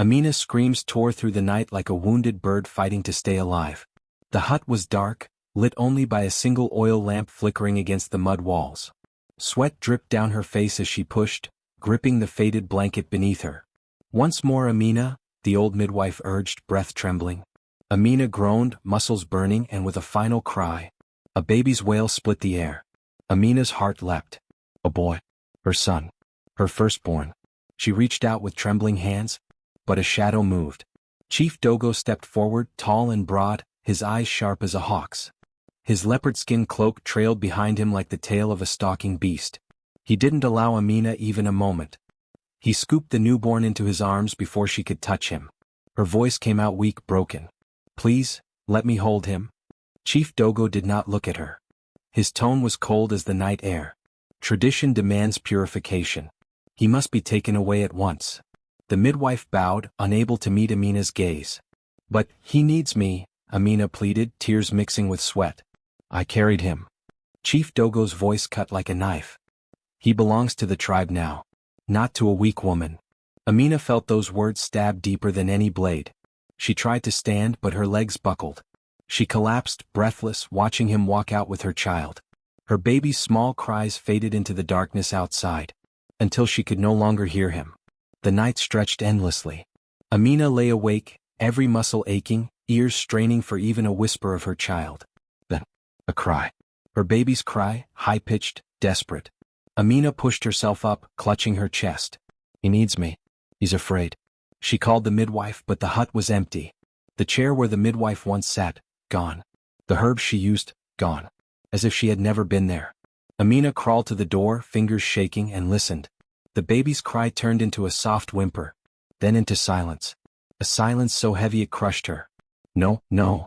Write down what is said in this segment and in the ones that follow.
Amina's screams tore through the night like a wounded bird fighting to stay alive. The hut was dark, lit only by a single oil lamp flickering against the mud walls. Sweat dripped down her face as she pushed, gripping the faded blanket beneath her. "Once more, Amina," the old midwife urged, breath trembling. Amina groaned, muscles burning, and with a final cry, a baby's wail split the air. Amina's heart leapt. A boy. Her son. Her firstborn. She reached out with trembling hands, but a shadow moved. Chief Dogo stepped forward, tall and broad, his eyes sharp as a hawk's. His leopard skin cloak trailed behind him like the tail of a stalking beast. He didn't allow Amina even a moment. He scooped the newborn into his arms before she could touch him. Her voice came out weak, broken. "Please, let me hold him." Chief Dogo did not look at her. His tone was cold as the night air. Tradition demands purification. He must be taken away at once. The midwife bowed, unable to meet Amina's gaze. "But he needs me," Amina pleaded, tears mixing with sweat. "I carried him." Chief Dogo's voice cut like a knife. "He belongs to the tribe now, not to a weak woman." Amina felt those words stab deeper than any blade. She tried to stand, but her legs buckled. She collapsed, breathless, watching him walk out with her child. Her baby's small cries faded into the darkness outside, until she could no longer hear him. The night stretched endlessly. Amina lay awake, every muscle aching, ears straining for even a whisper of her child. Then, a cry. Her baby's cry, high-pitched, desperate. Amina pushed herself up, clutching her chest. "He needs me. He's afraid." She called the midwife, but the hut was empty. The chair where the midwife once sat, gone. The herbs she used, gone. As if she had never been there. Amina crawled to the door, fingers shaking, and listened. The baby's cry turned into a soft whimper, then into silence. A silence so heavy it crushed her. "No, no."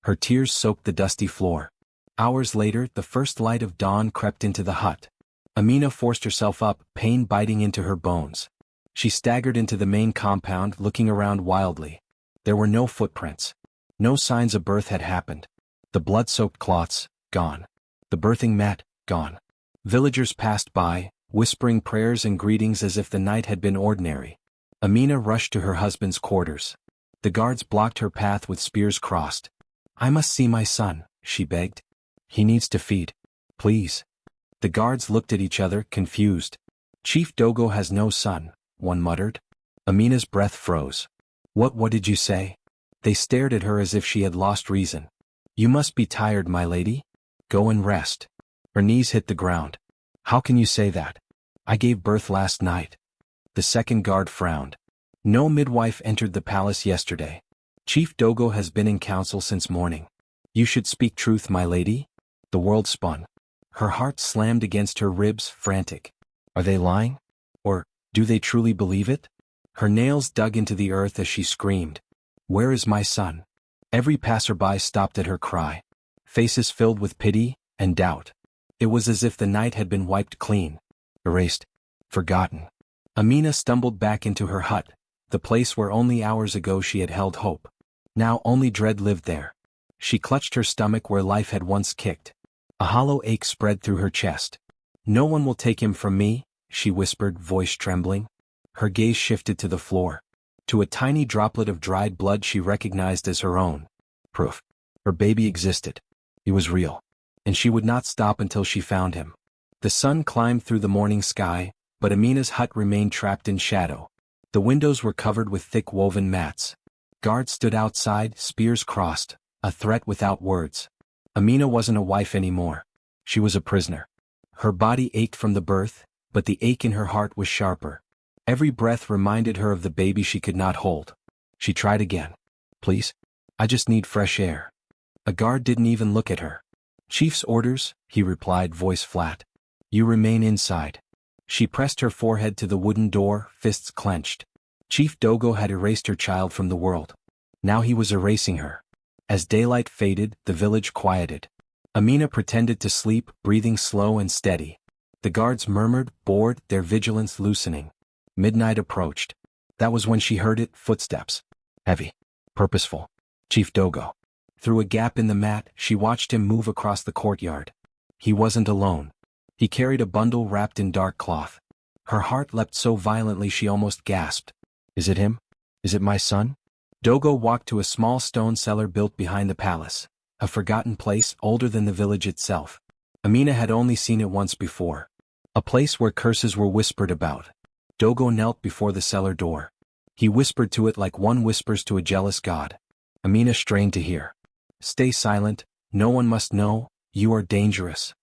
Her tears soaked the dusty floor. Hours later, the first light of dawn crept into the hut. Amina forced herself up, pain biting into her bones. She staggered into the main compound, looking around wildly. There were no footprints. No signs a birth had happened. The blood-soaked cloths, gone. The birthing mat, gone. Villagers passed by, whispering prayers and greetings as if the night had been ordinary. Amina rushed to her husband's quarters. The guards blocked her path with spears crossed. "I must see my son," she begged. "He needs to feed. Please." The guards looked at each other, confused. "Chief Dogo has no son," one muttered. Amina's breath froze. What did you say?" They stared at her as if she had lost reason. "You must be tired, my lady. Go and rest." Her knees hit the ground. "How can you say that? I gave birth last night." The second guard frowned. "No midwife entered the palace yesterday. Chief Dogo has been in council since morning. You should speak truth, my lady." The world spun. Her heart slammed against her ribs, frantic. Are they lying? Or do they truly believe it? Her nails dug into the earth as she screamed. "Where is my son?" Every passerby stopped at her cry. Faces filled with pity and doubt. It was as if the night had been wiped clean. Erased. Forgotten. Amina stumbled back into her hut, the place where only hours ago she had held hope. Now only dread lived there. She clutched her stomach where life had once kicked. A hollow ache spread through her chest. "No one will take him from me," she whispered, voice trembling. Her gaze shifted to the floor. To a tiny droplet of dried blood she recognized as her own. Proof. Her baby existed. He was real. And she would not stop until she found him. The sun climbed through the morning sky, but Amina's hut remained trapped in shadow. The windows were covered with thick woven mats. Guards stood outside, spears crossed, a threat without words. Amina wasn't a wife anymore. She was a prisoner. Her body ached from the birth, but the ache in her heart was sharper. Every breath reminded her of the baby she could not hold. She tried again. "Please? I just need fresh air." A guard didn't even look at her. "Chief's orders," he replied, voice flat. "You remain inside." She pressed her forehead to the wooden door, fists clenched. Chief Dogo had erased her child from the world. Now he was erasing her. As daylight faded, the village quieted. Amina pretended to sleep, breathing slow and steady. The guards murmured, bored, their vigilance loosening. Midnight approached. That was when she heard it, footsteps. Heavy. Purposeful. Chief Dogo. Through a gap in the mat, she watched him move across the courtyard. He wasn't alone. He carried a bundle wrapped in dark cloth. Her heart leapt so violently she almost gasped. Is it him? Is it my son? Dogo walked to a small stone cellar built behind the palace, a forgotten place older than the village itself. Amina had only seen it once before. A place where curses were whispered about. Dogo knelt before the cellar door. He whispered to it like one whispers to a jealous god. Amina strained to hear. Stay silent, no one must know, you are dangerous.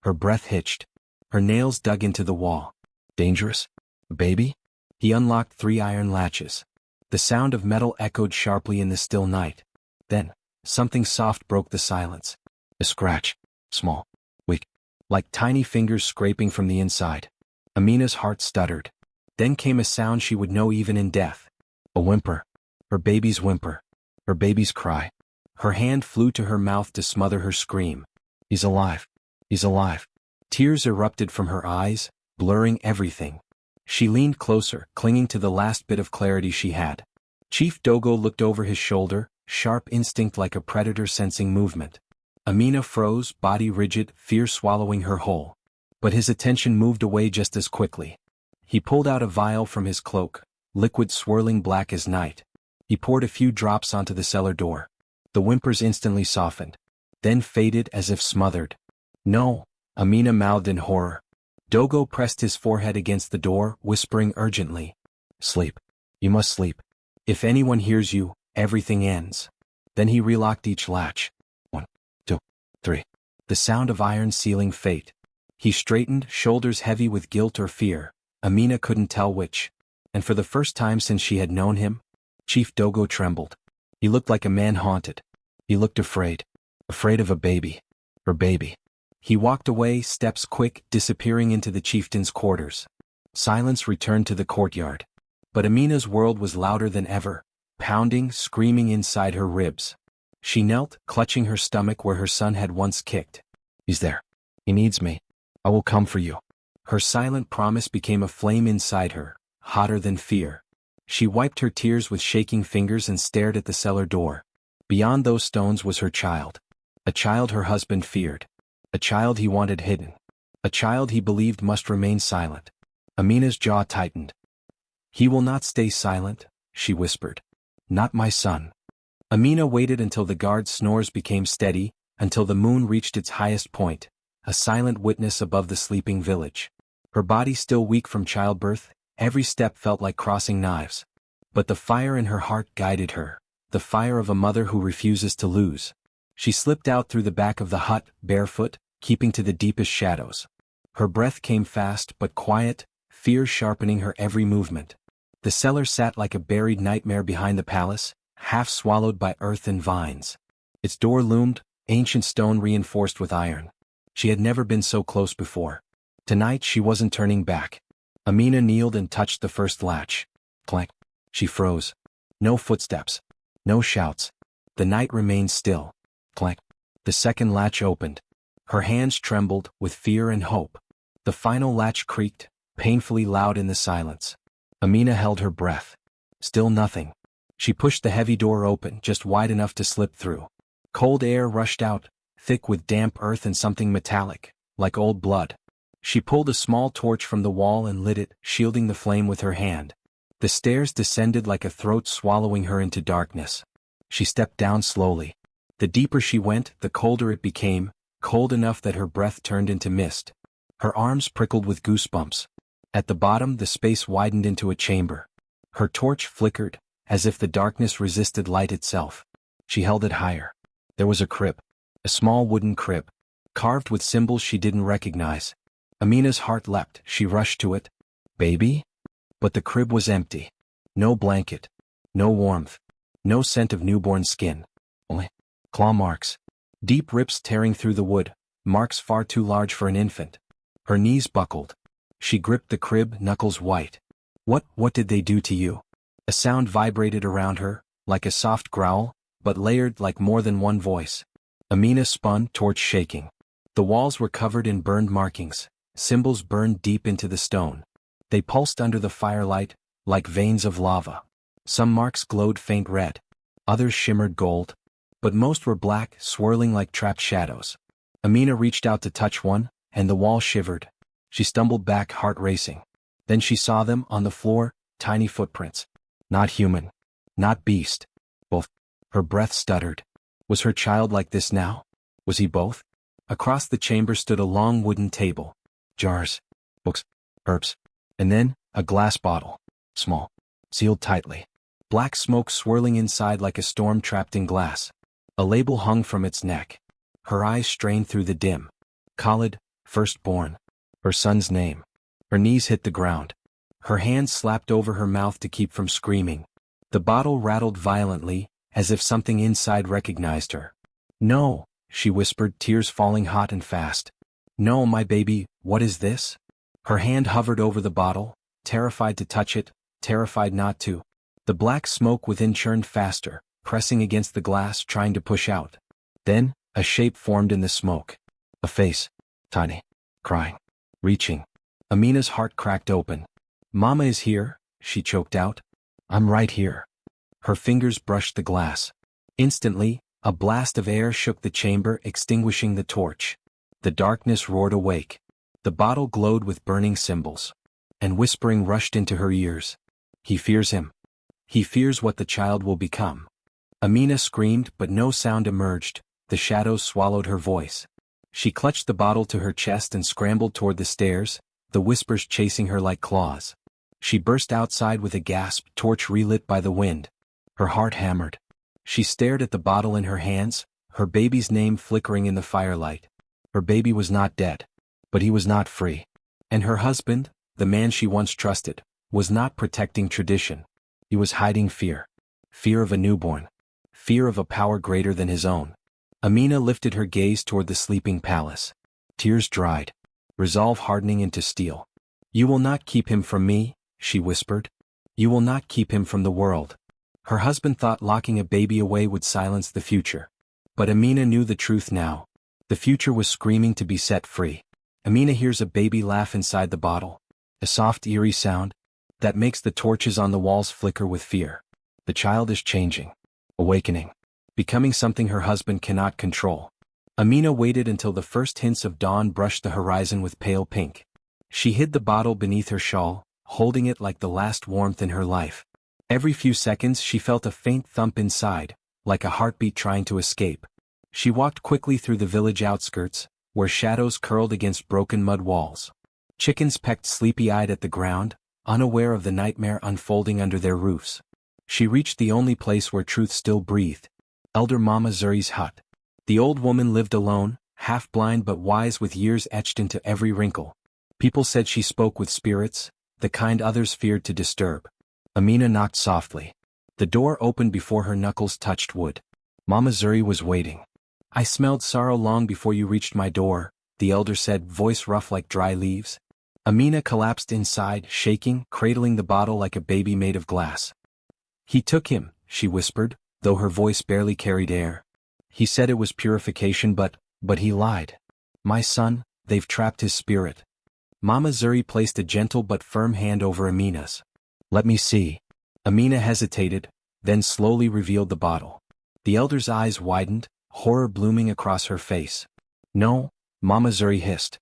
Her breath hitched. Her nails dug into the wall. Dangerous? Baby? He unlocked 3 iron latches. The sound of metal echoed sharply in the still night. Then, something soft broke the silence. A scratch. Small. Weak. Like tiny fingers scraping from the inside. Amina's heart stuttered. Then came a sound she would know even in death. A whimper. Her baby's whimper. Her baby's cry. Her hand flew to her mouth to smother her scream. He's alive. He's alive. Tears erupted from her eyes, blurring everything. She leaned closer, clinging to the last bit of clarity she had. Chief Dogo looked over his shoulder, sharp instinct like a predator sensing movement. Amina froze, body rigid, fear swallowing her whole. But his attention moved away just as quickly. He pulled out a vial from his cloak, liquid swirling black as night. He poured a few drops onto the cellar door. The whimpers instantly softened, then faded as if smothered. No, Amina mouthed in horror. Dogo pressed his forehead against the door, whispering urgently. Sleep. You must sleep. If anyone hears you, everything ends. Then he relocked each latch. 1, 2, 3. The sound of iron sealing fate. He straightened, shoulders heavy with guilt or fear. Amina couldn't tell which. And for the first time since she had known him, Chief Dogo trembled. He looked like a man haunted. He looked afraid. Afraid of a baby. Her baby. He walked away, steps quick, disappearing into the chieftain's quarters. Silence returned to the courtyard. But Amina's world was louder than ever, pounding, screaming inside her ribs. She knelt, clutching her stomach where her son had once kicked. He's there. He needs me. I will come for you. Her silent promise became a flame inside her, hotter than fear. She wiped her tears with shaking fingers and stared at the cellar door. Beyond those stones was her child. A child her husband feared. A child he wanted hidden. A child he believed must remain silent. Amina's jaw tightened. He will not stay silent, she whispered. Not my son. Amina waited until the guard's snores became steady, until the moon reached its highest point, a silent witness above the sleeping village. Her body still weak from childbirth, every step felt like crossing knives. But the fire in her heart guided her, the fire of a mother who refuses to lose. She slipped out through the back of the hut, barefoot, keeping to the deepest shadows. Her breath came fast but quiet, fear sharpening her every movement. The cellar sat like a buried nightmare behind the palace, half swallowed by earth and vines. Its door loomed, ancient stone reinforced with iron. She had never been so close before. Tonight she wasn't turning back. Amina kneeled and touched the first latch. Clank. She froze. No footsteps. No shouts. The night remained still. Clank. The second latch opened. Her hands trembled with fear and hope. The final latch creaked, painfully loud in the silence. Amina held her breath. Still nothing. She pushed the heavy door open, just wide enough to slip through. Cold air rushed out, thick with damp earth and something metallic, like old blood. She pulled a small torch from the wall and lit it, shielding the flame with her hand. The stairs descended like a throat swallowing her into darkness. She stepped down slowly. The deeper she went, the colder it became, cold enough that her breath turned into mist. Her arms prickled with goosebumps. At the bottom, the space widened into a chamber. Her torch flickered, as if the darkness resisted light itself. She held it higher. There was a crib. A small wooden crib, carved with symbols she didn't recognize. Amina's heart leapt. She rushed to it. Baby? But the crib was empty. No blanket. No warmth. No scent of newborn skin. Only claw marks. Deep rips tearing through the wood, marks far too large for an infant. Her knees buckled. She gripped the crib, knuckles white. What did they do to you? A sound vibrated around her, like a soft growl, but layered like more than one voice. Amina spun, torch shaking. The walls were covered in burned markings, symbols burned deep into the stone. They pulsed under the firelight, like veins of lava. Some marks glowed faint red. Others shimmered gold. But most were black, swirling like trapped shadows. Amina reached out to touch one, and the wall shivered. She stumbled back, heart racing. Then she saw them, on the floor, tiny footprints. Not human. Not beast. Both. Her breath stuttered. Was her child like this now? Was he both? Across the chamber stood a long wooden table. Jars. Books. Herbs. And then, a glass bottle. Small. Sealed tightly. Black smoke swirling inside like a storm trapped in glass. A label hung from its neck. Her eyes strained through the dim. Khalid, firstborn. Her son's name. Her knees hit the ground. Her hands slapped over her mouth to keep from screaming. The bottle rattled violently, as if something inside recognized her. No, she whispered, tears falling hot and fast. No, my baby, what is this? Her hand hovered over the bottle, terrified to touch it, terrified not to. The black smoke within churned faster, pressing against the glass, trying to push out. Then, a shape formed in the smoke. A face. Tiny. Crying. Reaching. Amina's heart cracked open. Mama is here, she choked out. I'm right here. Her fingers brushed the glass. Instantly, a blast of air shook the chamber, extinguishing the torch. The darkness roared awake. The bottle glowed with burning symbols. And whispering rushed into her ears. He fears him. He fears what the child will become. Amina screamed, but no sound emerged. The shadows swallowed her voice. She clutched the bottle to her chest and scrambled toward the stairs, the whispers chasing her like claws. She burst outside with a gasp, torch relit by the wind. Her heart hammered. She stared at the bottle in her hands, her baby's name flickering in the firelight. Her baby was not dead. But he was not free. And her husband, the man she once trusted, was not protecting tradition. He was hiding fear. Fear of a newborn. Fear of a power greater than his own. Amina lifted her gaze toward the sleeping palace. Tears dried. Resolve hardening into steel. You will not keep him from me, she whispered. You will not keep him from the world. Her husband thought locking a baby away would silence the future. But Amina knew the truth now. The future was screaming to be set free. Amina hears a baby laugh inside the bottle. A soft, eerie sound that makes the torches on the walls flicker with fear. The child is changing. Awakening. Becoming something her husband cannot control. Amina waited until the first hints of dawn brushed the horizon with pale pink. She hid the bottle beneath her shawl, holding it like the last warmth in her life. Every few seconds she felt a faint thump inside, like a heartbeat trying to escape. She walked quickly through the village outskirts, where shadows curled against broken mud walls. Chickens pecked sleepy-eyed at the ground, unaware of the nightmare unfolding under their roofs. She reached the only place where truth still breathed. Elder Mama Zuri's hut. The old woman lived alone, half-blind but wise with years etched into every wrinkle. People said she spoke with spirits, the kind others feared to disturb. Amina knocked softly. The door opened before her knuckles touched wood. Mama Zuri was waiting. I smelled sorrow long before you reached my door, the elder said, voice rough like dry leaves. Amina collapsed inside, shaking, cradling the bottle like a baby made of glass. He took him, she whispered, though her voice barely carried air. He said it was purification but he lied. My son, they've trapped his spirit. Mama Zuri placed a gentle but firm hand over Amina's. Let me see. Amina hesitated, then slowly revealed the bottle. The elder's eyes widened, horror blooming across her face. No, Mama Zuri hissed.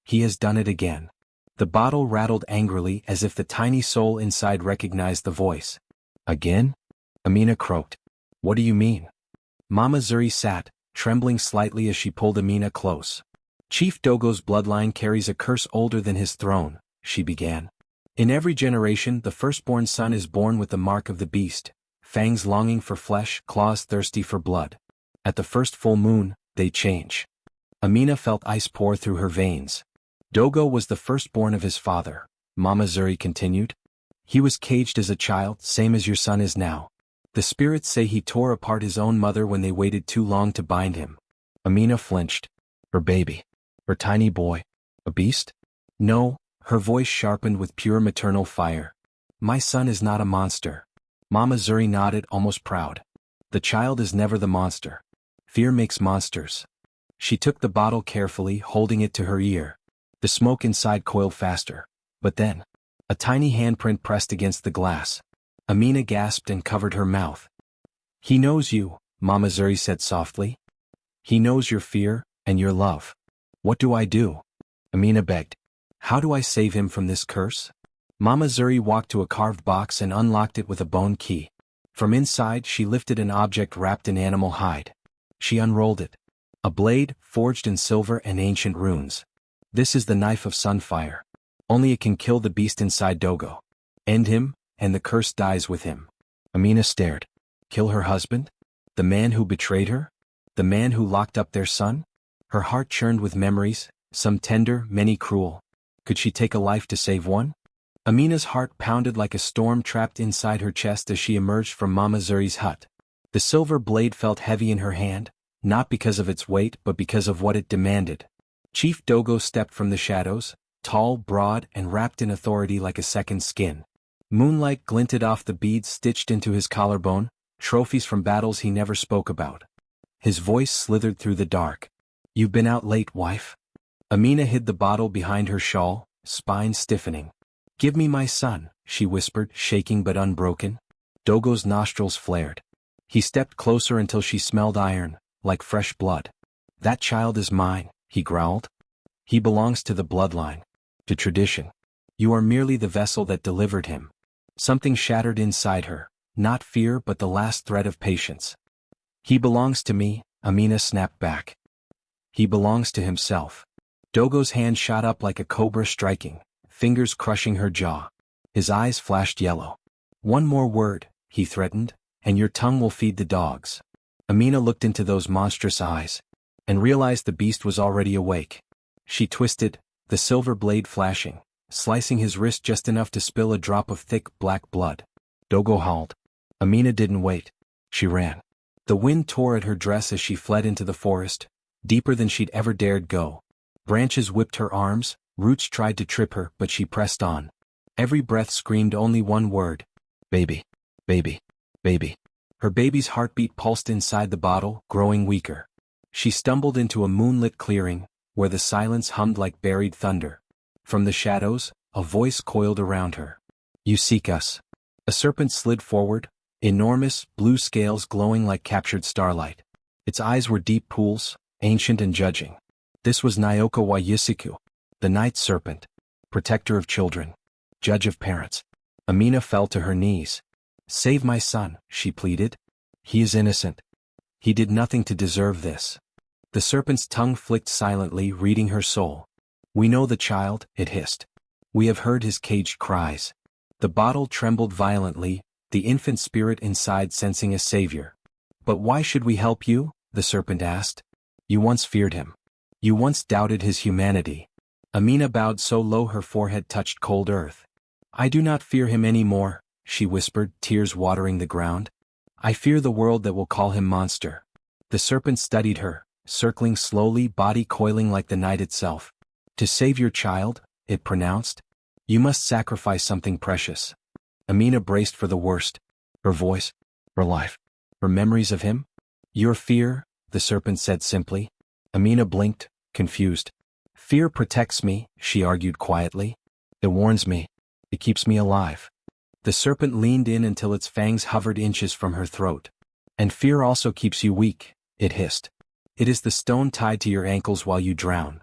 He has done it again. The bottle rattled angrily as if the tiny soul inside recognized the voice. Again? Amina croaked. What do you mean? Mama Zuri sat, trembling slightly as she pulled Amina close. Chief Dogo's bloodline carries a curse older than his throne, she began. In every generation the firstborn son is born with the mark of the beast, fangs longing for flesh, claws thirsty for blood. At the first full moon, they change. Amina felt ice pour through her veins. Dogo was the firstborn of his father, Mama Zuri continued. He was caged as a child, same as your son is now. The spirits say he tore apart his own mother when they waited too long to bind him. Amina flinched. Her baby. Her tiny boy. A beast? No, her voice sharpened with pure maternal fire. My son is not a monster. Mama Zuri nodded, almost proud. The child is never the monster. Fear makes monsters. She took the bottle carefully, holding it to her ear. The smoke inside coiled faster. But then, a tiny handprint pressed against the glass. Amina gasped and covered her mouth. He knows you, Mama Zuri said softly. He knows your fear, and your love. What do I do? Amina begged. How do I save him from this curse? Mama Zuri walked to a carved box and unlocked it with a bone key. From inside she lifted an object wrapped in animal hide. She unrolled it. A blade, forged in silver and ancient runes. This is the knife of Sunfire. Only it can kill the beast inside Dogo. End him, and the curse dies with him. Amina stared. Kill her husband? The man who betrayed her? The man who locked up their son? Her heart churned with memories, some tender, many cruel. Could she take a life to save one? Amina's heart pounded like a storm trapped inside her chest as she emerged from Mama Zuri's hut. The silver blade felt heavy in her hand, not because of its weight but because of what it demanded. Chief Dogo stepped from the shadows, tall, broad, and wrapped in authority like a second skin. Moonlight glinted off the beads stitched into his collarbone, trophies from battles he never spoke about. His voice slithered through the dark. You've been out late, wife? Amina hid the bottle behind her shawl, spine stiffening. Give me my son, she whispered, shaking but unbroken. Dogo's nostrils flared. He stepped closer until she smelled iron, like fresh blood. That child is mine, he growled. He belongs to the bloodline, to tradition. You are merely the vessel that delivered him. Something shattered inside her, not fear but the last thread of patience. He belongs to me, Amina snapped back. He belongs to himself. Dogo's hand shot up like a cobra striking, fingers crushing her jaw. His eyes flashed yellow. One more word, he threatened, and your tongue will feed the dogs. Amina looked into those monstrous eyes, and realized the beast was already awake. She twisted, the silver blade flashing, slicing his wrist just enough to spill a drop of thick black blood. Dogo howled. Amina didn't wait. She ran. The wind tore at her dress as she fled into the forest, deeper than she'd ever dared go. Branches whipped her arms, roots tried to trip her, but she pressed on. Every breath screamed only one word. Baby. Baby. Baby. Her baby's heartbeat pulsed inside the bottle, growing weaker. She stumbled into a moonlit clearing, where the silence hummed like buried thunder. From the shadows, a voice coiled around her. You seek us. A serpent slid forward, enormous, blue scales glowing like captured starlight. Its eyes were deep pools, ancient and judging. This was Nyoka wa Yisiku, the night serpent, protector of children, judge of parents. Amina fell to her knees. Save my son, she pleaded. He is innocent. He did nothing to deserve this. The serpent's tongue flicked silently, reading her soul. We know the child, it hissed. We have heard his caged cries. The bottle trembled violently, the infant spirit inside sensing a savior. But why should we help you? The serpent asked. You once feared him. You once doubted his humanity. Amina bowed so low her forehead touched cold earth. I do not fear him any more, she whispered, tears watering the ground. I fear the world that will call him monster. The serpent studied her, circling slowly, body coiling like the night itself. To save your child, it pronounced, you must sacrifice something precious. Amina braced for the worst. Her voice, her life, her memories of him. Your fear, the serpent said simply. Amina blinked, confused. Fear protects me, she argued quietly. It warns me. It keeps me alive. The serpent leaned in until its fangs hovered inches from her throat. And fear also keeps you weak, it hissed. It is the stone tied to your ankles while you drown.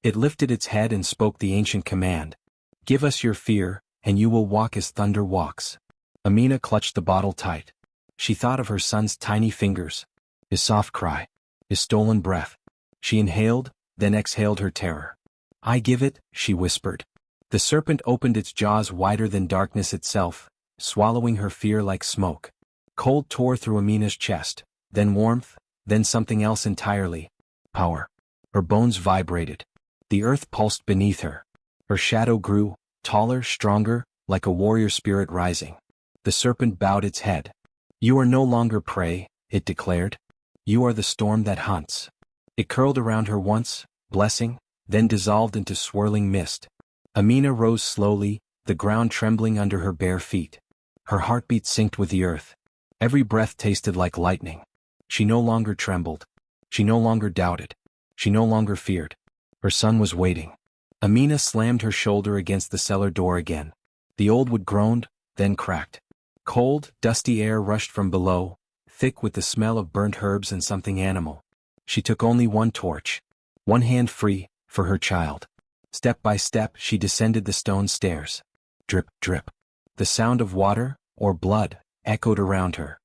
It lifted its head and spoke the ancient command. Give us your fear, and you will walk as thunder walks. Amina clutched the bottle tight. She thought of her son's tiny fingers, his soft cry, his stolen breath. She inhaled, then exhaled her terror. I give it, she whispered. The serpent opened its jaws wider than darkness itself, swallowing her fear like smoke. Cold tore through Amina's chest, then warmth, then something else entirely. Power. Her bones vibrated. The earth pulsed beneath her. Her shadow grew, taller, stronger, like a warrior spirit rising. The serpent bowed its head. You are no longer prey, it declared. You are the storm that hunts. It curled around her once, blessing, then dissolved into swirling mist. Amina rose slowly, the ground trembling under her bare feet. Her heartbeat synced with the earth. Every breath tasted like lightning. She no longer trembled. She no longer doubted. She no longer feared. Her son was waiting. Amina slammed her shoulder against the cellar door again. The old wood groaned, then cracked. Cold, dusty air rushed from below, thick with the smell of burnt herbs and something animal. She took only one torch. One hand free, for her child. Step by step she descended the stone stairs. Drip, drip. The sound of water, or blood, echoed around her.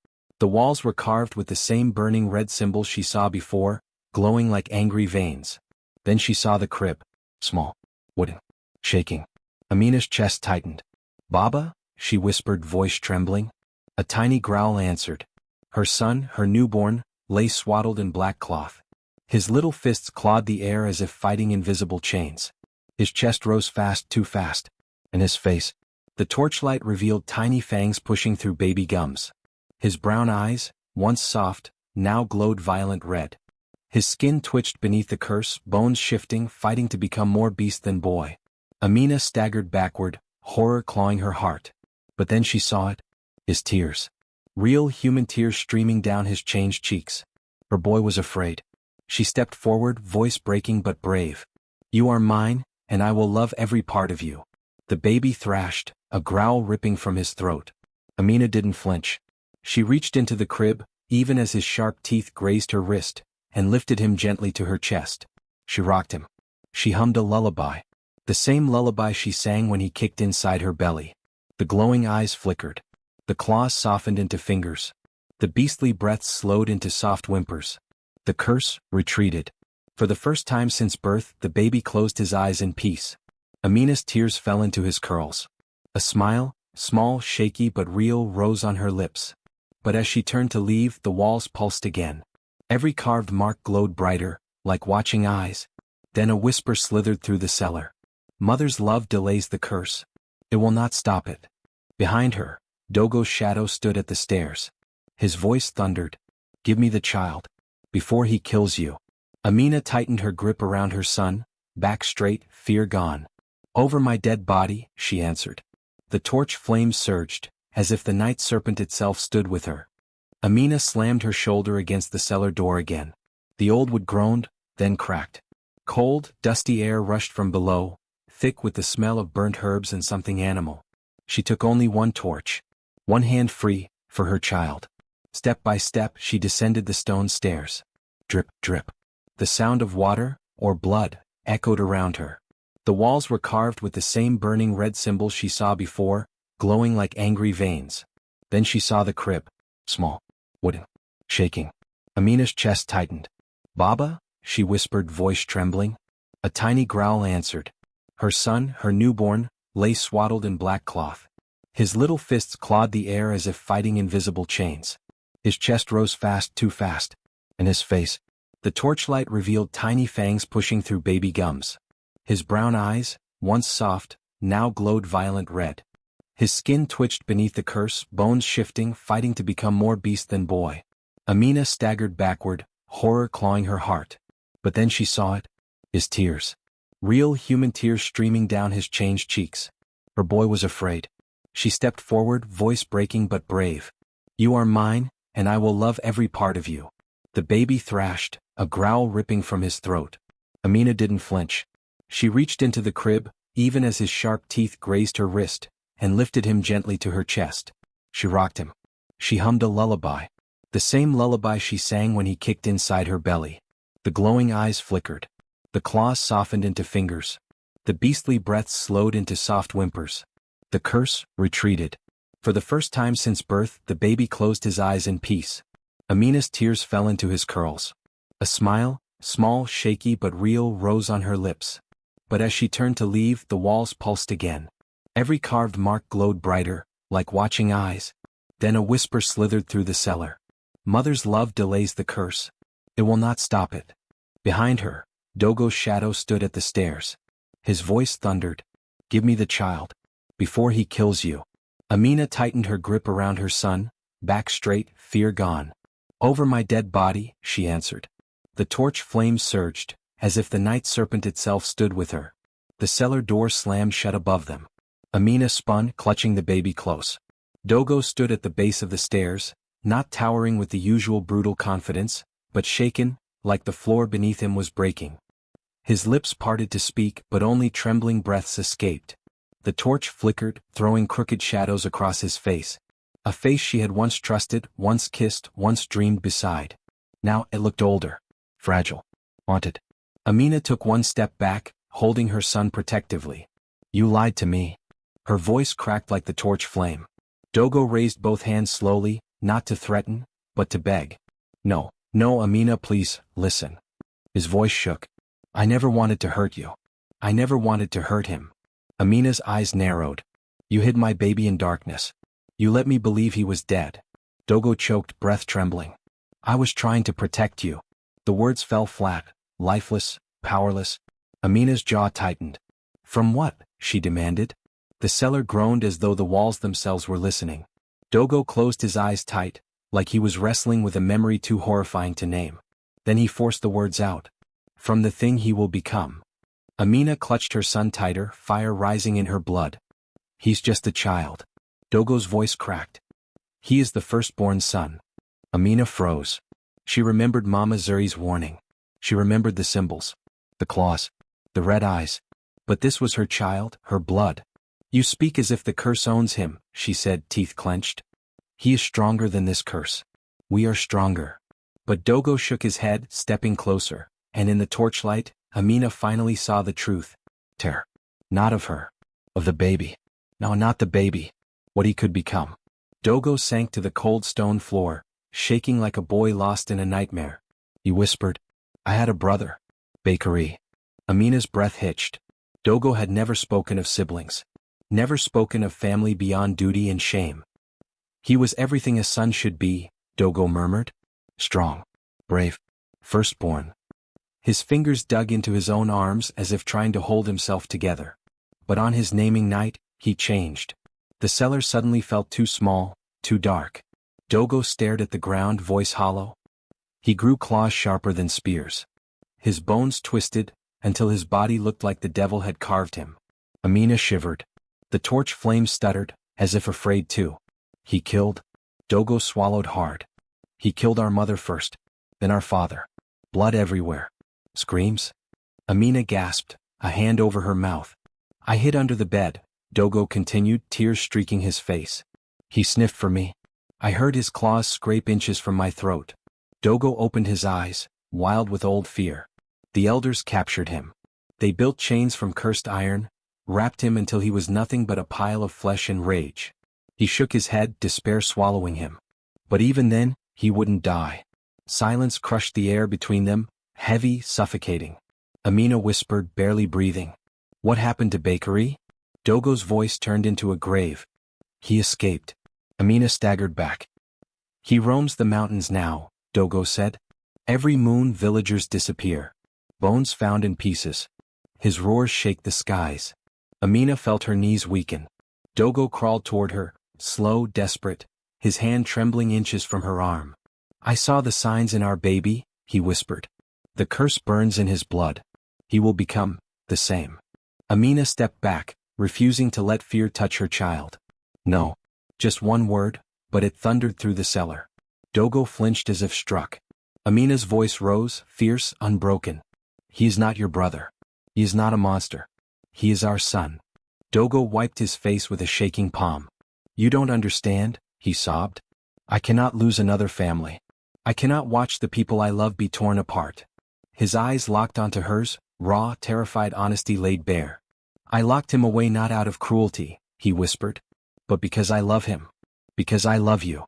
The walls were carved with the same burning red symbols she saw before, glowing like angry veins. Then she saw the crib. Small. Wooden. Shaking. Amina's chest tightened. "Baba?" she whispered, voice trembling. A tiny growl answered. Her son, her newborn, lay swaddled in black cloth. His little fists clawed the air as if fighting invisible chains. His chest rose fast, too fast. And his face. The torchlight revealed tiny fangs pushing through baby gums. His brown eyes, once soft, now glowed violent red. His skin twitched beneath the curse, bones shifting, fighting to become more beast than boy. Amina staggered backward, horror clawing her heart. But then she saw it. His tears. Real human tears streaming down his changed cheeks. Her boy was afraid. She stepped forward, voice breaking but brave. "You are mine, and I will love every part of you." The baby thrashed, a growl ripping from his throat. Amina didn't flinch. She reached into the crib, even as his sharp teeth grazed her wrist, and lifted him gently to her chest. She rocked him. She hummed a lullaby. The same lullaby she sang when he kicked inside her belly. The glowing eyes flickered. The claws softened into fingers. The beastly breaths slowed into soft whimpers. The curse retreated. For the first time since birth, the baby closed his eyes in peace. Amina's tears fell into his curls. A smile, small, shaky but real, rose on her lips. But as she turned to leave, the walls pulsed again. Every carved mark glowed brighter, like watching eyes. Then a whisper slithered through the cellar. "Mother's love delays the curse. It will not stop it." Behind her, Dogo's shadow stood at the stairs. His voice thundered. "Give me the child. Before he kills you." Amina tightened her grip around her son, back straight, fear gone. "Over my dead body," she answered. The torch flames surged, as if the night serpent itself stood with her. Amina slammed her shoulder against the cellar door again. The old wood groaned, then cracked. Cold, dusty air rushed from below, thick with the smell of burnt herbs and something animal. She took only one torch. One hand free, for her child. Step by step she descended the stone stairs. Drip, drip. The sound of water, or blood, echoed around her. The walls were carved with the same burning red symbols she saw before, glowing like angry veins. Then she saw the crib. Small. Wooden. Shaking. Amina's chest tightened. "Baba?" she whispered, voice trembling. A tiny growl answered. Her son, her newborn, lay swaddled in black cloth. His little fists clawed the air as if fighting invisible chains. His chest rose fast, too fast. And his face. The torchlight revealed tiny fangs pushing through baby gums. His brown eyes, once soft, now glowed violent red. His skin twitched beneath the curse, bones shifting, fighting to become more beast than boy. Amina staggered backward, horror clawing her heart. But then she saw it. His tears. Real human tears streaming down his changed cheeks. Her boy was afraid. She stepped forward, voice breaking but brave. "You are mine, and I will love every part of you." The baby thrashed, a growl ripping from his throat. Amina didn't flinch. She reached into the crib, even as his sharp teeth grazed her wrist, and lifted him gently to her chest. She rocked him. She hummed a lullaby. The same lullaby she sang when he kicked inside her belly. The glowing eyes flickered. The claws softened into fingers. The beastly breaths slowed into soft whimpers. The curse retreated. For the first time since birth, the baby closed his eyes in peace. Amina's tears fell into his curls. A smile, small, shaky but real, rose on her lips. But as she turned to leave, the walls pulsed again. Every carved mark glowed brighter, like watching eyes. Then a whisper slithered through the cellar. "Mother's love delays the curse. It will not stop it." Behind her, Dogo's shadow stood at the stairs. His voice thundered. "Give me the child. Before he kills you." Amina tightened her grip around her son, back straight, fear gone. "Over my dead body," she answered. The torch flames surged, as if the night serpent itself stood with her. The cellar door slammed shut above them. Amina spun, clutching the baby close. Dogo stood at the base of the stairs, not towering with the usual brutal confidence, but shaken, like the floor beneath him was breaking. His lips parted to speak, but only trembling breaths escaped. The torch flickered, throwing crooked shadows across his face. A face she had once trusted, once kissed, once dreamed beside. Now it looked older, fragile, haunted. Amina took one step back, holding her son protectively. "You lied to me." Her voice cracked like the torch flame. Dogo raised both hands slowly, not to threaten, but to beg. No, no, Amina, please, listen. His voice shook. I never wanted to hurt you. I never wanted to hurt him. Amina's eyes narrowed. You hid my baby in darkness. You let me believe he was dead. Dogo choked, breath trembling. I was trying to protect you. The words fell flat, lifeless, powerless. Amina's jaw tightened. From what? She demanded. The cellar groaned as though the walls themselves were listening. Dogo closed his eyes tight, like he was wrestling with a memory too horrifying to name. Then he forced the words out. From the thing he will become. Amina clutched her son tighter, fire rising in her blood. He's just a child. Dogo's voice cracked. He is the firstborn son. Amina froze. She remembered Mama Zuri's warning. She remembered the symbols. The claws. The red eyes. But this was her child, her blood. You speak as if the curse owns him, she said, teeth clenched. He is stronger than this curse. We are stronger. But Dogo shook his head, stepping closer, and in the torchlight, Amina finally saw the truth. Terror. Not of her. Of the baby. No, not the baby. What he could become. Dogo sank to the cold stone floor, shaking like a boy lost in a nightmare. He whispered, I had a brother. Bakery. Amina's breath hitched. Dogo had never spoken of siblings. Never spoken of family beyond duty and shame. He was everything a son should be, Dogo murmured. Strong. Brave. Firstborn. His fingers dug into his own arms as if trying to hold himself together. But on his naming night, he changed. The cellar suddenly felt too small, too dark. Dogo stared at the ground, voice hollow. He grew claws sharper than spears. His bones twisted, until his body looked like the devil had carved him. Amina shivered. The torch flame stuttered, as if afraid too. He killed. Dogo swallowed hard. He killed our mother first, then our father. Blood everywhere. Screams? Amina gasped, a hand over her mouth. I hid under the bed, Dogo continued, tears streaking his face. He sniffed for me. I heard his claws scrape inches from my throat. Dogo opened his eyes, wild with old fear. The elders captured him. They built chains from cursed iron, wrapped him until he was nothing but a pile of flesh and rage. He shook his head, despair swallowing him. But even then, he wouldn't die. Silence crushed the air between them, heavy, suffocating. Amina whispered, barely breathing. What happened to Bakery? Dogo's voice turned into a grave. He escaped. Amina staggered back. He roams the mountains now, Dogo said. Every moon villagers disappear. Bones found in pieces. His roars shake the skies. Amina felt her knees weaken. Dogo crawled toward her, slow, desperate, his hand trembling inches from her arm. I saw the signs in our baby, he whispered. The curse burns in his blood. He will become the same. Amina stepped back, refusing to let fear touch her child. No. Just one word, but it thundered through the cellar. Dogo flinched as if struck. Amina's voice rose, fierce, unbroken. He is not your brother. He is not a monster. He is our son. Dogo wiped his face with a shaking palm. You don't understand, he sobbed. I cannot lose another family. I cannot watch the people I love be torn apart. His eyes locked onto hers, raw, terrified honesty laid bare. I locked him away not out of cruelty, he whispered, but because I love him. Because I love you.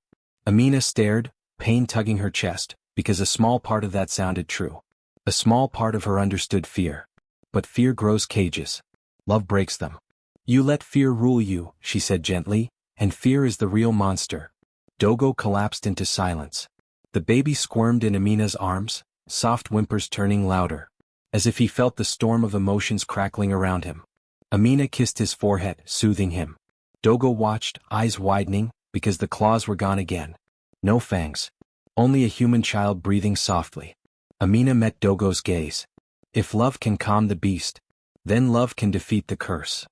Amina stared, pain tugging her chest, because a small part of that sounded true. A small part of her understood fear. But fear grows cages. Love breaks them. You let fear rule you, she said gently, and fear is the real monster. Dogo collapsed into silence. The baby squirmed in Amina's arms, soft whimpers turning louder, as if he felt the storm of emotions crackling around him. Amina kissed his forehead, soothing him. Dogo watched, eyes widening, because the claws were gone again. No fangs. Only a human child breathing softly. Amina met Dogo's gaze. If love can calm the beast, then love can defeat the curse.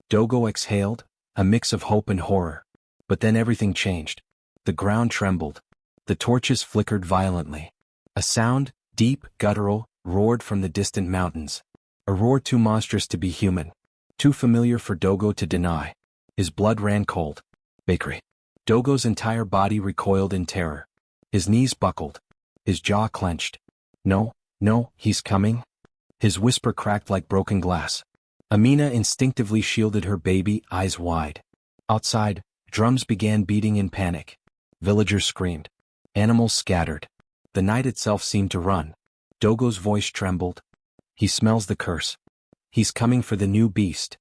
Dogo exhaled, a mix of hope and horror. But then everything changed. The ground trembled. The torches flickered violently. A sound, deep, guttural, roared from the distant mountains. A roar too monstrous to be human. Too familiar for Dogo to deny. His blood ran cold. Bakery. Dogo's entire body recoiled in terror. His knees buckled. His jaw clenched. No, no, he's coming. His whisper cracked like broken glass. Amina instinctively shielded her baby, eyes wide. Outside, drums began beating in panic. Villagers screamed. Animals scattered. The night itself seemed to run. Dogo's voice trembled. He smells the curse. He's coming for the new beast.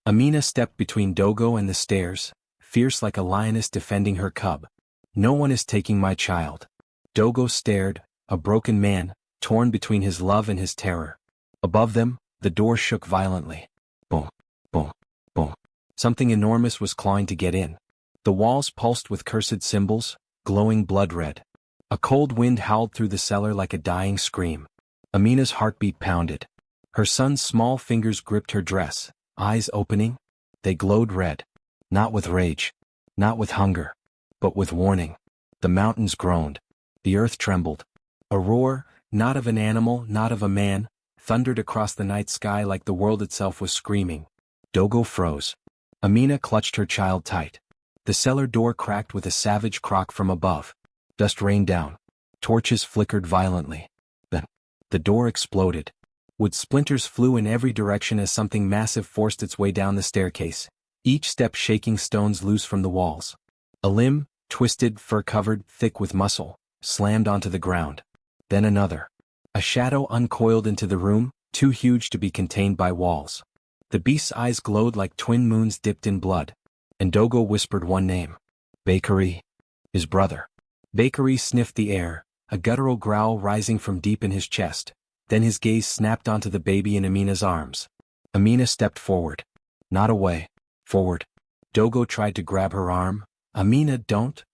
Amina stepped between Dogo and the stairs, fierce like a lioness defending her cub. No one is taking my child. Dogo stared, a broken man, torn between his love and his terror. Above them, the door shook violently. Boom, boom, boom. Something enormous was clawing to get in. The walls pulsed with cursed symbols, glowing blood red. A cold wind howled through the cellar like a dying scream. Amina's heartbeat pounded. Her son's small fingers gripped her dress, eyes opening. They glowed red. Not with rage. Not with hunger. But with warning. The mountains groaned. The earth trembled. A roar, not of an animal, not of a man, thundered across the night sky like the world itself was screaming. Dogo froze. Amina clutched her child tight. The cellar door cracked with a savage croak from above. Dust rained down. Torches flickered violently. Then, the door exploded. Wood splinters flew in every direction as something massive forced its way down the staircase, each step shaking stones loose from the walls. A limb, twisted, fur-covered, thick with muscle, slammed onto the ground. Then another. A shadow uncoiled into the room, too huge to be contained by walls. The beast's eyes glowed like twin moons dipped in blood. And Dogo whispered one name. Bakari. His brother. Bakari sniffed the air, a guttural growl rising from deep in his chest. Then his gaze snapped onto the baby in Amina's arms. Amina stepped forward. Not away. Forward. Dogo tried to grab her arm. Amina, don't.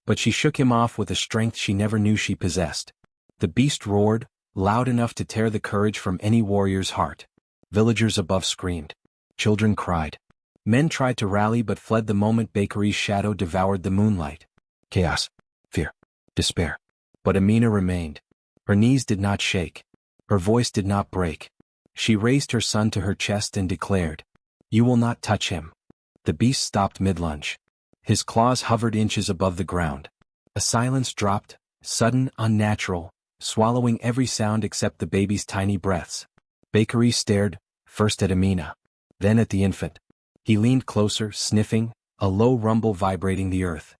But she shook him off with a strength she never knew she possessed. The beast roared, loud enough to tear the courage from any warrior's heart. Villagers above screamed. Children cried. Men tried to rally but fled the moment Bakari's shadow devoured the moonlight. Chaos. Fear. Despair. But Amina remained. Her knees did not shake. Her voice did not break. She raised her son to her chest and declared, "You will not touch him." The beast stopped mid-lunge. His claws hovered inches above the ground. A silence dropped, sudden, unnatural, swallowing every sound except the baby's tiny breaths. Bakari stared, first at Amina, then at the infant. He leaned closer, sniffing, a low rumble vibrating the earth.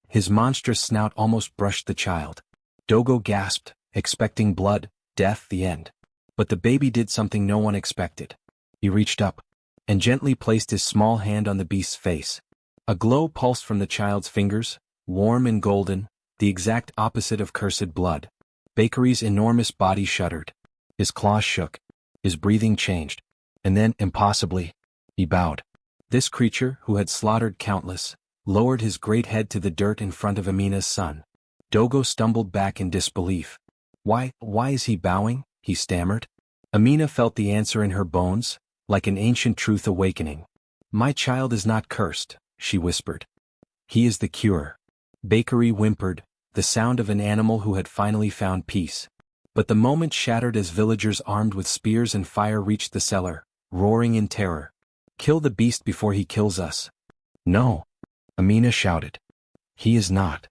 His monstrous snout almost brushed the child. Dogo gasped, expecting blood, death, the end. But the baby did something no one expected. He reached up and gently placed his small hand on the beast's face. A glow pulsed from the child's fingers, warm and golden, the exact opposite of cursed blood. Bakari's enormous body shuddered. His claws shook. His breathing changed. And then, impossibly, he bowed. This creature, who had slaughtered countless, lowered his great head to the dirt in front of Amina's son. Dogo stumbled back in disbelief. Why is he bowing? He stammered. Amina felt the answer in her bones, like an ancient truth awakening. My child is not cursed, she whispered. He is the cure. Bakari whimpered, the sound of an animal who had finally found peace. But the moment shattered as villagers armed with spears and fire reached the cellar, roaring in terror. Kill the beast before he kills us. No. Amina shouted. He is not.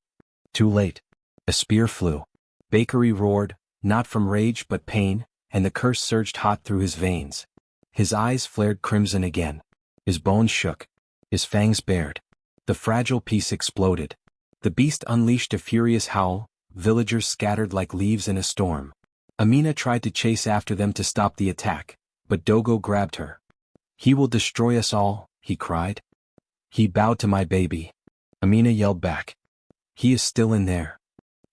Too late. A spear flew. Bakari roared, not from rage but pain, and the curse surged hot through his veins. His eyes flared crimson again. His bones shook. His fangs bared. The fragile piece exploded. The beast unleashed a furious howl, villagers scattered like leaves in a storm. Amina tried to chase after them to stop the attack, but Dogo grabbed her. He will destroy us all, he cried. He bowed to my baby. Amina yelled back. He is still in there.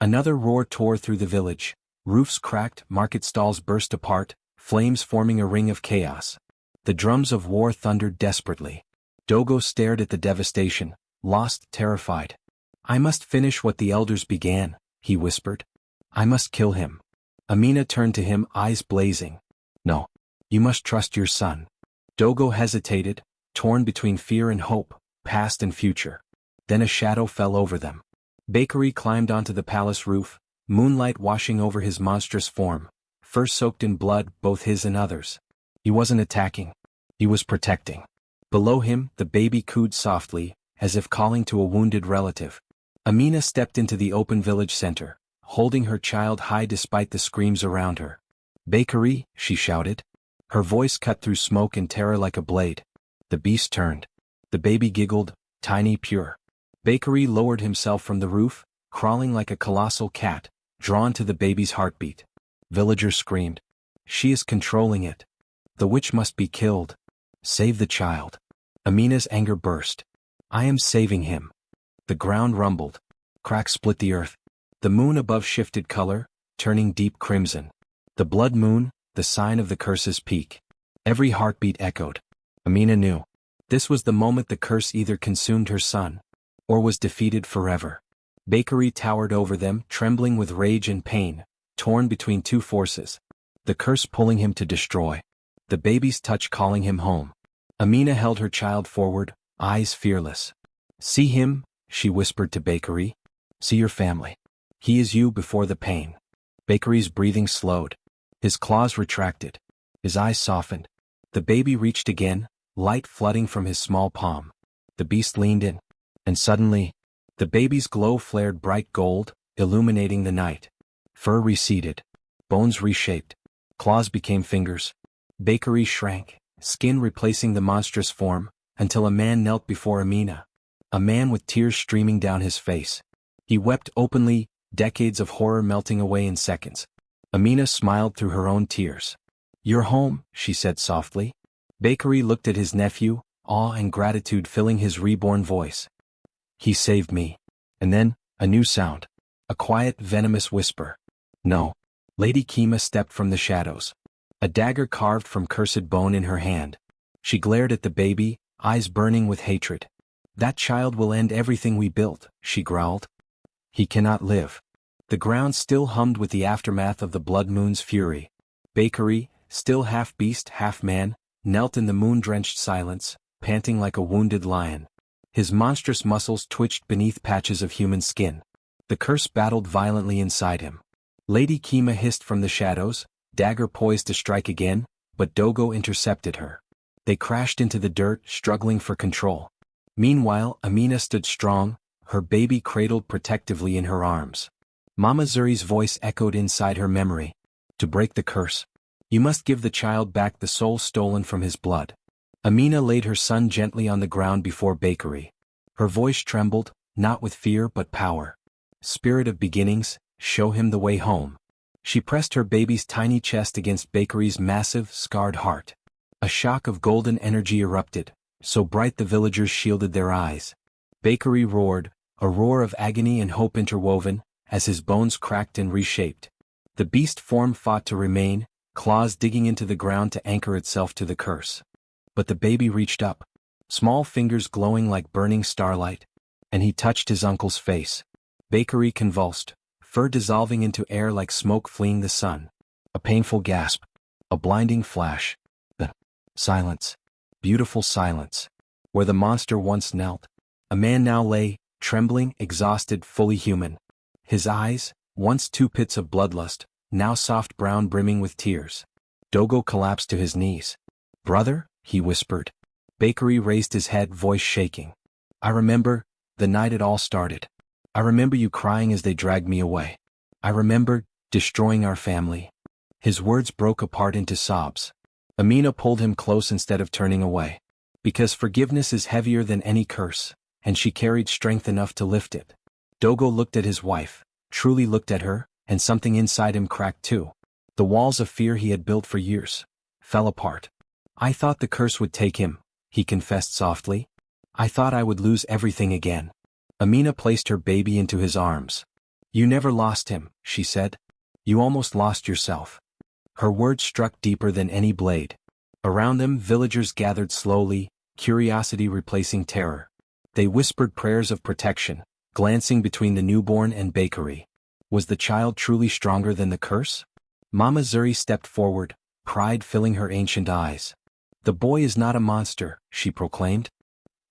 Another roar tore through the village. Roofs cracked, market stalls burst apart, flames forming a ring of chaos. The drums of war thundered desperately. Dogo stared at the devastation, lost, terrified. I must finish what the elders began, he whispered. I must kill him. Amina turned to him, eyes blazing. No. You must trust your son. Dogo hesitated, torn between fear and hope, past and future. Then a shadow fell over them. Bakari climbed onto the palace roof, moonlight washing over his monstrous form, fur soaked in blood, both his and others. He wasn't attacking. He was protecting. Below him, the baby cooed softly, as if calling to a wounded relative. Amina stepped into the open village center, holding her child high despite the screams around her. Bakari, she shouted. Her voice cut through smoke and terror like a blade. The beast turned. The baby giggled, tiny, pure. Bakari lowered himself from the roof, crawling like a colossal cat, drawn to the baby's heartbeat. Villagers screamed. She is controlling it. The witch must be killed. Save the child. Amina's anger burst. I am saving him. The ground rumbled. Cracks split the earth. The moon above shifted color, turning deep crimson. The blood moon, the sign of the curse's peak. Every heartbeat echoed. Amina knew. This was the moment the curse either consumed her son, or was defeated forever. Bakery towered over them, trembling with rage and pain, torn between two forces. The curse pulling him to destroy. The baby's touch calling him home. Amina held her child forward, eyes fearless. See him, she whispered to Bakery. See your family. He is you before the pain. Bakery's breathing slowed. His claws retracted. His eyes softened. The baby reached again, light flooding from his small palm. The beast leaned in. And suddenly, the baby's glow flared bright gold, illuminating the night. Fur receded. Bones reshaped. Claws became fingers. Bakery shrank, skin replacing the monstrous form, until a man knelt before Amina. A man with tears streaming down his face. He wept openly, decades of horror melting away in seconds. Amina smiled through her own tears. You're home, she said softly. Bakery looked at his nephew, awe and gratitude filling his reborn voice. He saved me. And then, a new sound. A quiet, venomous whisper. No. Lady Kima stepped from the shadows. A dagger carved from cursed bone in her hand. She glared at the baby, eyes burning with hatred. That child will end everything we built, she growled. He cannot live. The ground still hummed with the aftermath of the blood moon's fury. Bakery, still half beast, half man, knelt in the moon-drenched silence, panting like a wounded lion. His monstrous muscles twitched beneath patches of human skin. The curse battled violently inside him. Lady Kima hissed from the shadows, dagger poised to strike again, but Dogo intercepted her. They crashed into the dirt, struggling for control. Meanwhile, Amina stood strong, her baby cradled protectively in her arms. Mama Zuri's voice echoed inside her memory. To break the curse, you must give the child back the soul stolen from his blood. Amina laid her son gently on the ground before Bakery. Her voice trembled, not with fear but power. Spirit of beginnings, show him the way home. She pressed her baby's tiny chest against Bakery's massive, scarred heart. A shock of golden energy erupted, so bright the villagers shielded their eyes. Bakery roared, a roar of agony and hope interwoven, as his bones cracked and reshaped. The beast form fought to remain, claws digging into the ground to anchor itself to the curse. But the baby reached up, small fingers glowing like burning starlight, and he touched his uncle's face. Bakery convulsed, fur dissolving into air like smoke fleeing the sun. A painful gasp. A blinding flash. The silence. Beautiful silence. Where the monster once knelt, a man now lay, trembling, exhausted, fully human. His eyes, once two pits of bloodlust, now soft brown brimming with tears. Dogo collapsed to his knees. Brother, he whispered. Bakery raised his head, voice shaking. I remember the night it all started. I remember you crying as they dragged me away. I remember destroying our family. His words broke apart into sobs. Amina pulled him close instead of turning away. Because forgiveness is heavier than any curse, and she carried strength enough to lift it. Dogo looked at his wife, truly looked at her, and something inside him cracked too. The walls of fear he had built for years fell apart. I thought the curse would take him, he confessed softly. I thought I would lose everything again. Amina placed her baby into his arms. You never lost him, she said. You almost lost yourself. Her words struck deeper than any blade. Around them, villagers gathered slowly, curiosity replacing terror. They whispered prayers of protection, glancing between the newborn and Bakery. Was the child truly stronger than the curse? Mama Zuri stepped forward, pride filling her ancient eyes. The boy is not a monster, she proclaimed.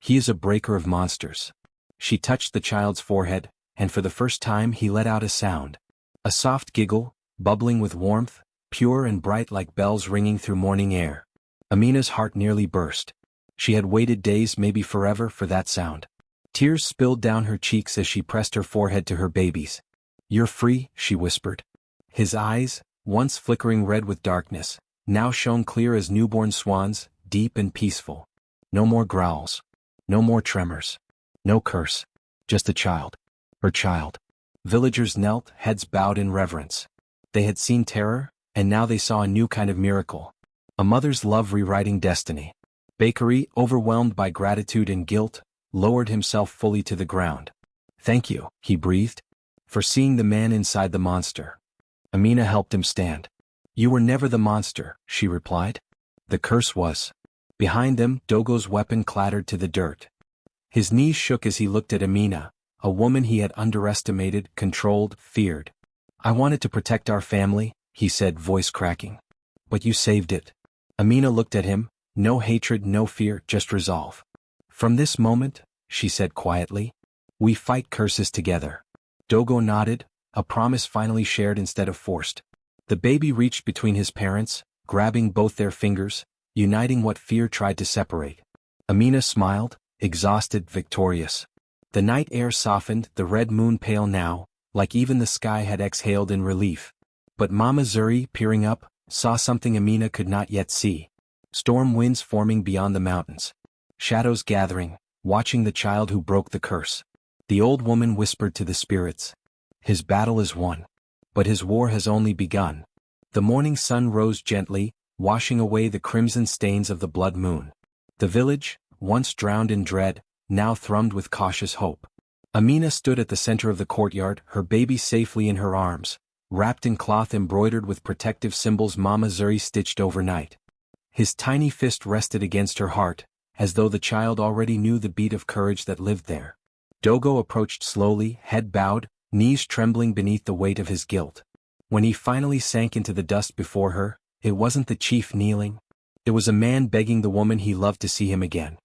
He is a breaker of monsters. She touched the child's forehead, and for the first time he let out a sound. A soft giggle, bubbling with warmth, pure and bright like bells ringing through morning air. Amina's heart nearly burst. She had waited days, maybe forever, for that sound. Tears spilled down her cheeks as she pressed her forehead to her baby's. You're free, she whispered. His eyes, once flickering red with darkness, now shone clear as newborn swans, deep and peaceful. No more growls. No more tremors. No curse. Just a child. Her child. Villagers knelt, heads bowed in reverence. They had seen terror, and now they saw a new kind of miracle. A mother's love rewriting destiny. Bakery, overwhelmed by gratitude and guilt, lowered himself fully to the ground. "Thank you," he breathed, "for seeing the man inside the monster." Amina helped him stand. "You were never the monster," she replied. "The curse was." Behind them, Dogo's weapon clattered to the dirt. His knees shook as he looked at Amina, a woman he had underestimated, controlled, feared. "I wanted to protect our family," he said, voice cracking. "But you saved it." Amina looked at him, no hatred, no fear, just resolve. "From this moment," she said quietly, "we fight curses together." Dogo nodded, a promise finally shared instead of forced. The baby reached between his parents, grabbing both their fingers, uniting what fear tried to separate. Amina smiled, exhausted, victorious. The night air softened, the red moon pale now, like even the sky had exhaled in relief. But Mama Zuri, peering up, saw something Amina could not yet see. Storm winds forming beyond the mountains. Shadows gathering, watching the child who broke the curse. The old woman whispered to the spirits, "His battle is won. But his war has only begun." The morning sun rose gently, washing away the crimson stains of the blood moon. The village, once drowned in dread, now thrummed with cautious hope. Amina stood at the center of the courtyard, her baby safely in her arms, wrapped in cloth embroidered with protective symbols Mama Zuri stitched overnight. His tiny fist rested against her heart, as though the child already knew the beat of courage that lived there. Dogo approached slowly, head bowed, knees trembling beneath the weight of his guilt. When he finally sank into the dust before her, it wasn't the chief kneeling. It was a man begging the woman he loved to see him again.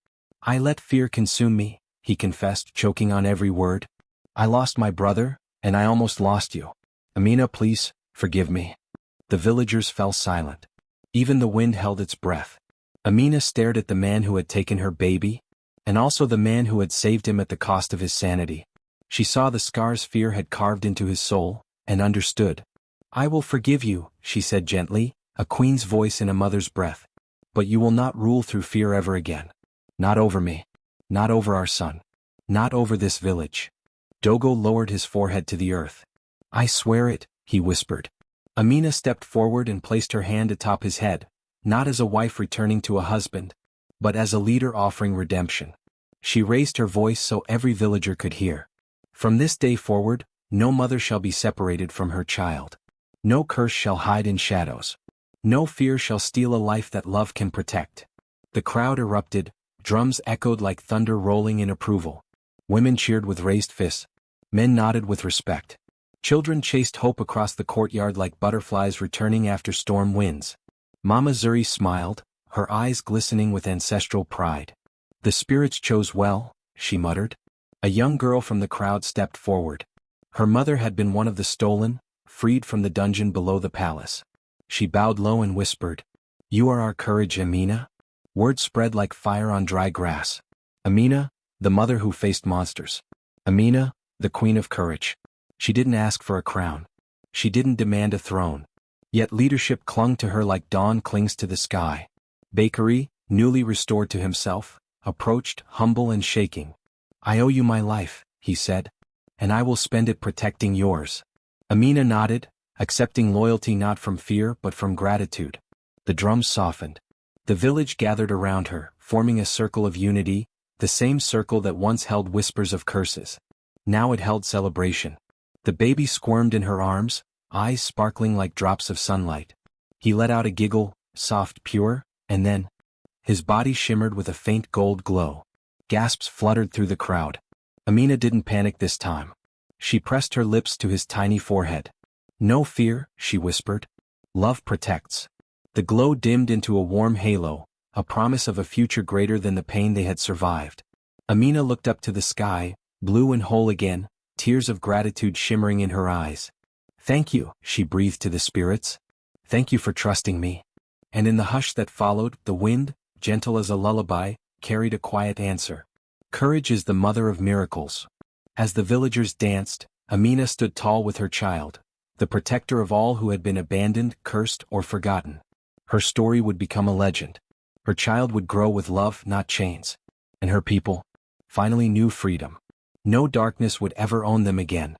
"I let fear consume me," he confessed, choking on every word. "I lost my brother, and I almost lost you. Amina, please, forgive me." The villagers fell silent. Even the wind held its breath. Amina stared at the man who had taken her baby, and also the man who had saved him at the cost of his sanity. She saw the scars fear had carved into his soul, and understood. "I will forgive you," she said gently, a queen's voice in a mother's breath. "But you will not rule through fear ever again. Not over me. Not over our son. Not over this village." Dogo lowered his forehead to the earth. "I swear it," he whispered. Amina stepped forward and placed her hand atop his head, not as a wife returning to a husband, but as a leader offering redemption. She raised her voice so every villager could hear. "From this day forward, no mother shall be separated from her child. No curse shall hide in shadows. No fear shall steal a life that love can protect." The crowd erupted, drums echoed like thunder rolling in approval. Women cheered with raised fists. Men nodded with respect. Children chased hope across the courtyard like butterflies returning after storm winds. Mama Zuri smiled, her eyes glistening with ancestral pride. "The spirits chose well," she muttered. A young girl from the crowd stepped forward. Her mother had been one of the stolen, freed from the dungeon below the palace. She bowed low and whispered, "You are our courage, Amina." Word spread like fire on dry grass. Amina, the mother who faced monsters. Amina, the queen of courage. She didn't ask for a crown. She didn't demand a throne. Yet leadership clung to her like dawn clings to the sky. Bakery, newly restored to himself, approached, humble and shaking. "I owe you my life," he said, "and I will spend it protecting yours." Amina nodded, accepting loyalty not from fear but from gratitude. The drums softened. The village gathered around her, forming a circle of unity, the same circle that once held whispers of curses. Now it held celebration. The baby squirmed in her arms, eyes sparkling like drops of sunlight. He let out a giggle, soft, pure, and then his body shimmered with a faint gold glow. Gasps fluttered through the crowd. Amina didn't panic this time. She pressed her lips to his tiny forehead. "No fear," she whispered. "Love protects." The glow dimmed into a warm halo, a promise of a future greater than the pain they had survived. Amina looked up to the sky, blue and whole again, tears of gratitude shimmering in her eyes. "Thank you," she breathed to the spirits. "Thank you for trusting me." And in the hush that followed, the wind, gentle as a lullaby, carried a quiet answer. "Courage is the mother of miracles." As the villagers danced, Amina stood tall with her child, the protector of all who had been abandoned, cursed, or forgotten. Her story would become a legend. Her child would grow with love, not chains. And her people finally knew freedom. No darkness would ever own them again.